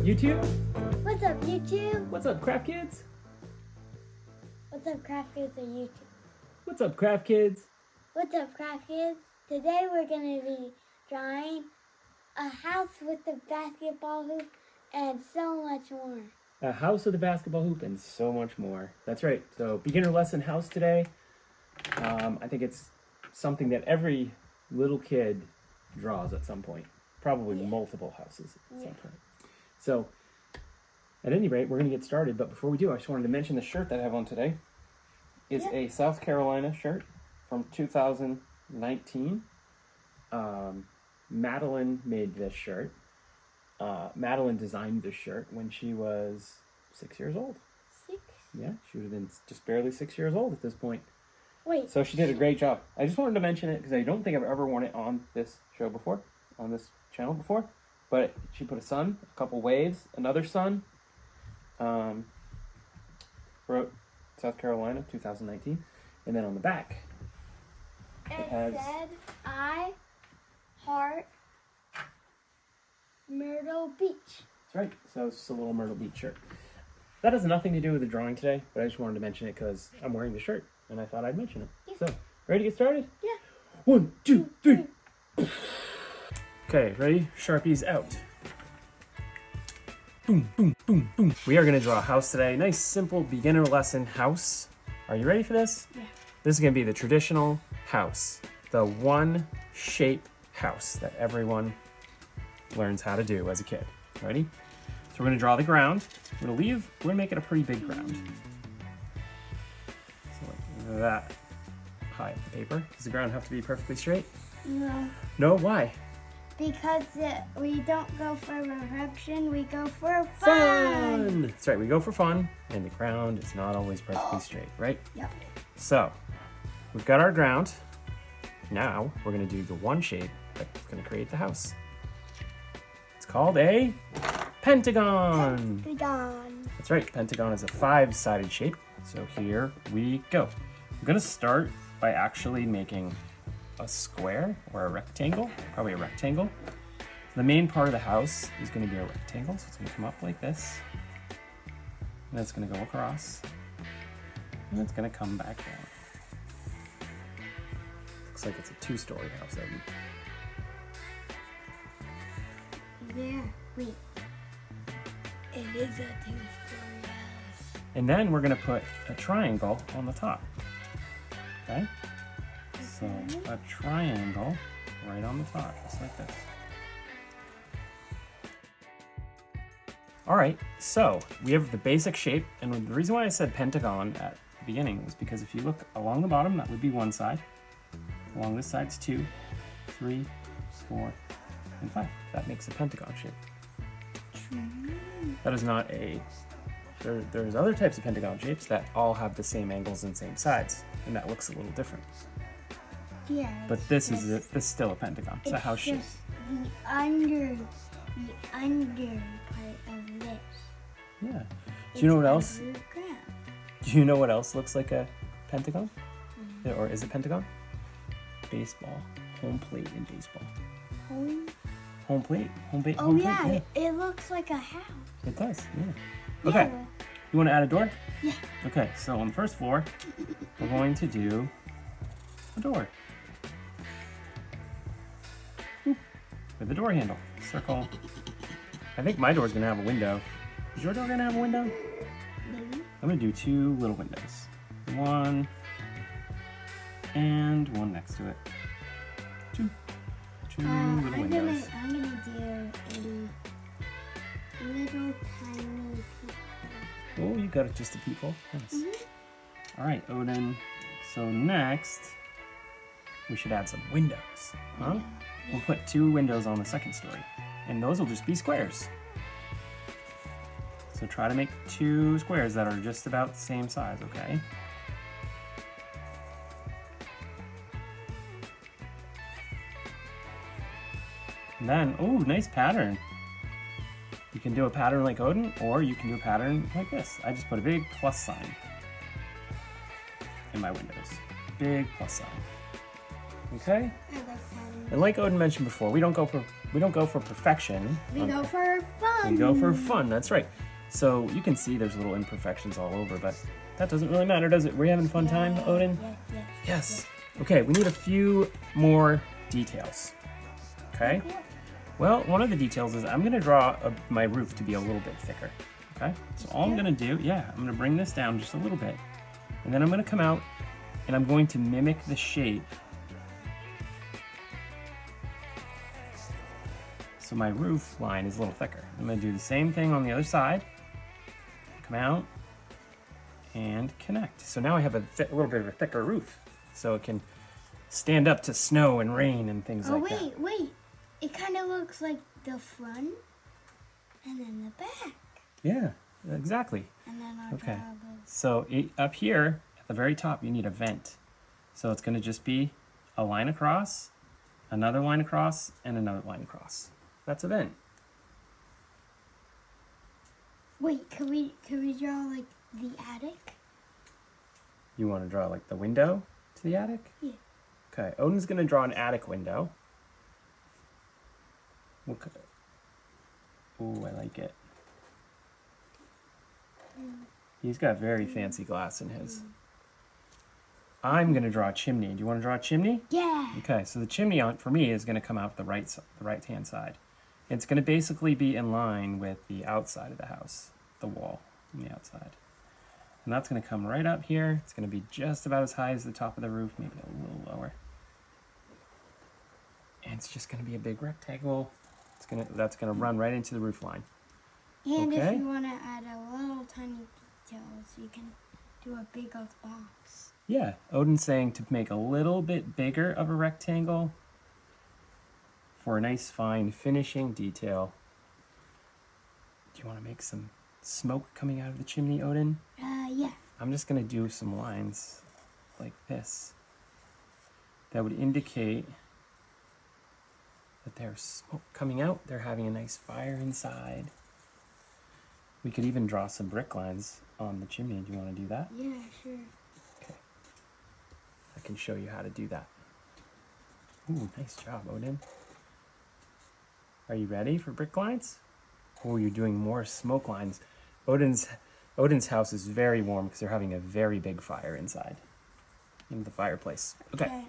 YouTube? What's up, YouTube? What's up, Craft Kids? What's up, Craft Kids on YouTube? What's up, Craft Kids? What's up, Craft Kids? Today we're going to be drawing a house with a basketball hoop and so much more. A house with a basketball hoop and so much more. That's right. So, beginner lesson house today. I think it's something that every little kid draws at some point. Probably multiple houses at some point. So, at any rate, we're going to get started. But before we do, I just wanted to mention the shirt that I have on today. It's a South Carolina shirt from 2019. Madeline made this shirt. Madeline designed this shirt when she was 6 years old. 6? Yeah, she would have been just barely 6 years old at this point. Wait. So she did a great job. I just wanted to mention it because I don't think I've ever worn it on this show before, on this channel before. But she put a sun, a couple waves, another sun. Wrote South Carolina, 2019. And then on the back, it said, I heart Myrtle Beach. That's right. So it's just a little Myrtle Beach shirt. That has nothing to do with the drawing today, but I just wanted to mention it because I'm wearing the shirt, and I thought I'd mention it. Yeah. So, ready to get started? Yeah. 1, 2, 3. Okay, ready? Sharpies out. Boom, boom, boom, boom. We are going to draw a house today. Nice, simple beginner lesson house. Are you ready for this? Yeah. This is going to be the traditional house. The one shape house that everyone learns how to do as a kid. Ready? So we're going to draw the ground. We're going to make it a pretty big ground. So like that high up the paper. Does the ground have to be perfectly straight? No. No, why? Because we don't go for perfection, we go for fun. That's right, we go for fun, and the ground is not always perfectly straight, right? Yep. So, we've got our ground. Now, we're going to do the one shape that's going to create the house. It's called a pentagon. Pentagon. That's right, pentagon is a 5-sided shape. So here we go. We're going to start by actually making a square or a rectangle, probably a rectangle. The main part of the house is going to be a rectangle, so it's going to come up like this. And it's going to go across. And it's going to come back down. Looks like it's a 2-story house, Evan. Yeah, wait. It is a 2-story house. And then we're going to put a triangle on the top. Okay? So a triangle right on the top, just like this. All right, so we have the basic shape, and the reason why I said pentagon at the beginning was because if you look along the bottom, that would be one side. Along this side, it's 2, 3, 4, and 5. That makes a pentagon shape. That is not a... There's other types of pentagon shapes that all have the same angles and same sides, and that looks a little different. Yeah. But this is still a pentagon. It's a house shape. The under part of this. Yeah. Do you know what else? Underground. Do you know what else looks like a pentagon? Or is it pentagon? Baseball. Home plate in baseball. Home plate. Home plate. Oh home yeah, plate. it looks like a house. It does. Yeah. Okay. Yeah. You want to add a door? Yeah. Okay. So on the first floor, we're going to do a door. With the door handle. Circle. I think my door's gonna have a window. Is your door gonna have a window? Maybe. I'm gonna do 2 little windows. One and one next to it. 2 little windows. I'm gonna do a little tiny peephole. Oh, you got it, just a peephole. Nice. All right, Odin. So next, we should add some windows, huh? Yeah. We'll put 2 windows on the second story, and those will just be squares. So try to make 2 squares that are just about the same size, okay? And then, oh, nice pattern. You can do a pattern like Odin, or you can do a pattern like this. I just put a big plus sign in my windows. Big plus sign. Okay? I like patterns. And like Odin mentioned before, we don't go for perfection. We go for fun. We go for fun, that's right. So you can see there's little imperfections all over, but that doesn't really matter, does it? We're having a fun time, Odin? Yes. Okay, we need a few more details. Okay? Well, one of the details is I'm gonna draw my roof to be a little bit thicker. Okay? So all I'm gonna do, I'm gonna bring this down just a little bit, and then I'm gonna come out and I'm going to mimic the shape. So my roof line is a little thicker. I'm gonna do the same thing on the other side. Come out and connect. So now I have a little bit of a thicker roof, so it can stand up to snow and rain and things like that. Oh, wait. It kind of looks like the front and then the back. Yeah, exactly. And then I'll Okay. draw the... So up here at the very top, you need a vent. So it's gonna just be a line across, another line across, and another line across. That's a vent. Wait, could we draw like the attic? You want to draw like the window to the attic? Yeah. Okay, Odin's gonna draw an attic window. Ooh, I like it. He's got very fancy glass in his. I'm gonna draw a chimney. Do you want to draw a chimney? Yeah. Okay, so the chimney for me is gonna come out the right-hand side. It's gonna basically be in line with the outside of the house, the wall on the outside. And that's gonna come right up here. It's gonna be just about as high as the top of the roof, maybe a little lower. And it's just gonna be a big rectangle. That's gonna run right into the roof line. And Okay. if you want to add a little tiny details, you can do a bigger box. Yeah, Odin's saying to make a little bit bigger of a rectangle for a nice fine finishing detail. Do you want to make some smoke coming out of the chimney, Odin? Yeah. I'm just gonna do some lines like this that would indicate that there's smoke coming out. They're having a nice fire inside. We could even draw some brick lines on the chimney. Do you want to do that? Yeah, sure. Okay. I can show you how to do that. Ooh, nice job, Odin. Are you ready for brick lines? Oh, you're doing more smoke lines. Odin's house is very warm because they're having a very big fire inside in the fireplace. Okay.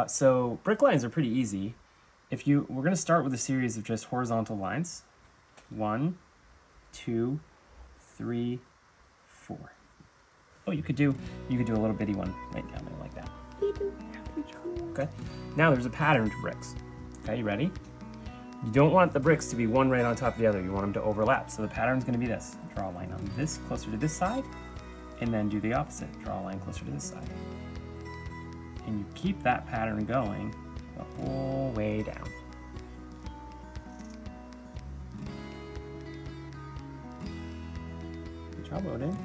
So brick lines are pretty easy. We're going to start with a series of just horizontal lines. 1, 2, 3, 4. Oh, you could do a little bitty one right down there like that. Okay. Now there's a pattern to bricks. Okay, you ready? You don't want the bricks to be one right on top of the other. You want them to overlap. So the pattern's going to be this. Draw a line on this closer to this side, and then do the opposite. Draw a line closer to this side. And you keep that pattern going the whole way down. Good job, Odin.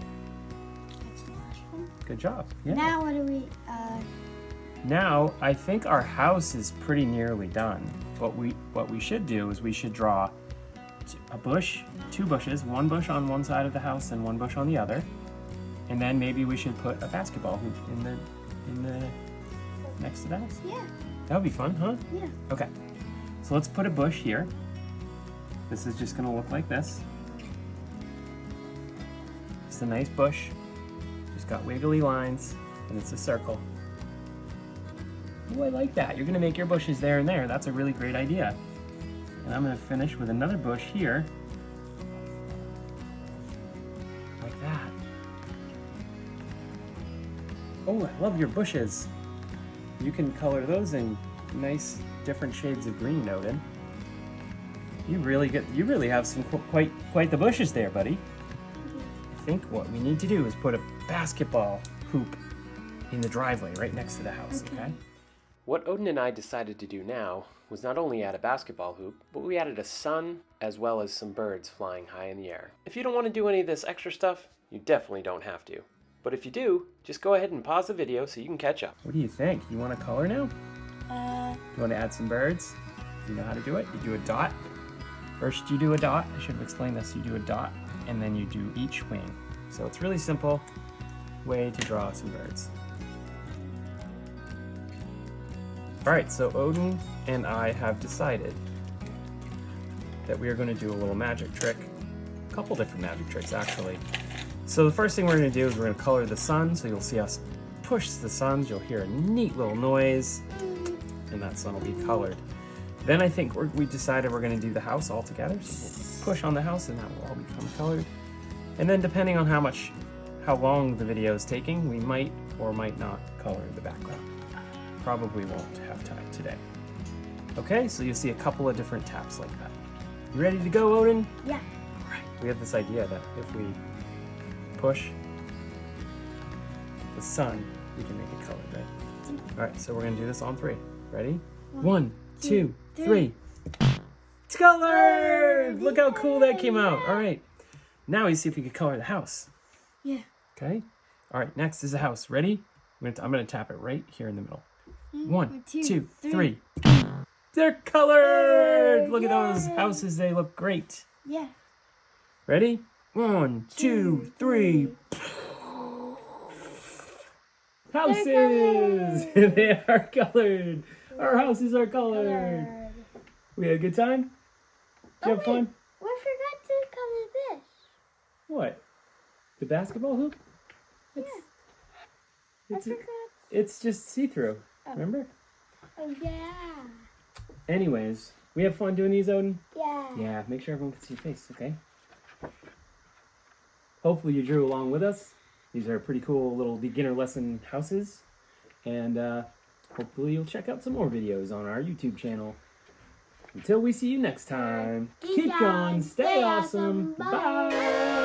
That's the last one. Good job. Yeah. Now what do we, Now, I think our house is pretty nearly done. What we should do is we should draw a bush, 2 bushes, 1 bush on one side of the house and 1 bush on the other. And then maybe we should put a basketball hoop in the next to the house. yeah. That would be fun, huh? Yeah. Okay. So let's put a bush here. This is just gonna look like this. It's a nice bush. Just got wiggly lines, and it's a circle. Ooh, I like that. You're gonna make your bushes there and there. That's a really great idea. And I'm gonna finish with another bush here. Like that. Oh, I love your bushes. You can color those in nice different shades of green, Odin. You really have some quite the bushes there, buddy. I think what we need to do is put a basketball hoop in the driveway right next to the house, okay? What Odin and I decided to do now was not only add a basketball hoop, but we added a sun as well as some birds flying high in the air. If you don't want to do any of this extra stuff, you definitely don't have to. But if you do, just go ahead and pause the video so you can catch up. What do you think? You want to color now? You want to add some birds? You know how to do it? You do a dot. First you do a dot. I should have explained this. You do a dot, and then you do each wing. So it's really simple way to draw some birds. All right, so Odin and I have decided that we are going to do a little magic trick. A couple different magic tricks, actually. So the first thing we're going to do is we're going to color the sun. So you'll see us push the suns. You'll hear a neat little noise, and that sun will be colored. Then I think we decided we're going to do the house all together. So we'll push on the house, and that will all become colored. And then depending on how long the video is taking, we might or might not color the background. Probably won't have time today. Okay, so you'll see a couple of different taps like that. You ready to go, Odin? Yeah. All right. We have this idea that if we push the sun, we can make it colored, right? All right, so we're gonna do this on 3. Ready? 1, 2, 3. It's colored! Look how cool that came out. All right. Now we see if we can color the house. Yeah. Okay. All right. Next is the house. Ready? I'm gonna tap it right here in the middle. 1, 2, 3. They're colored. Look at those houses. They look great. Yeah. Ready? 1, 2, 3. Houses. They are colored. Our houses are colored. We had a good time. Did you have fun? We forgot to color this. What? The basketball hoop? I forgot. It's just see-through. Remember? Oh, yeah. Anyways, we have fun doing these, Odin? Yeah. Yeah, make sure everyone can see your face, okay? Hopefully you drew along with us. These are pretty cool little beginner lesson houses. And hopefully you'll check out some more videos on our YouTube channel. Until we see you next time, keep going, stay awesome, bye!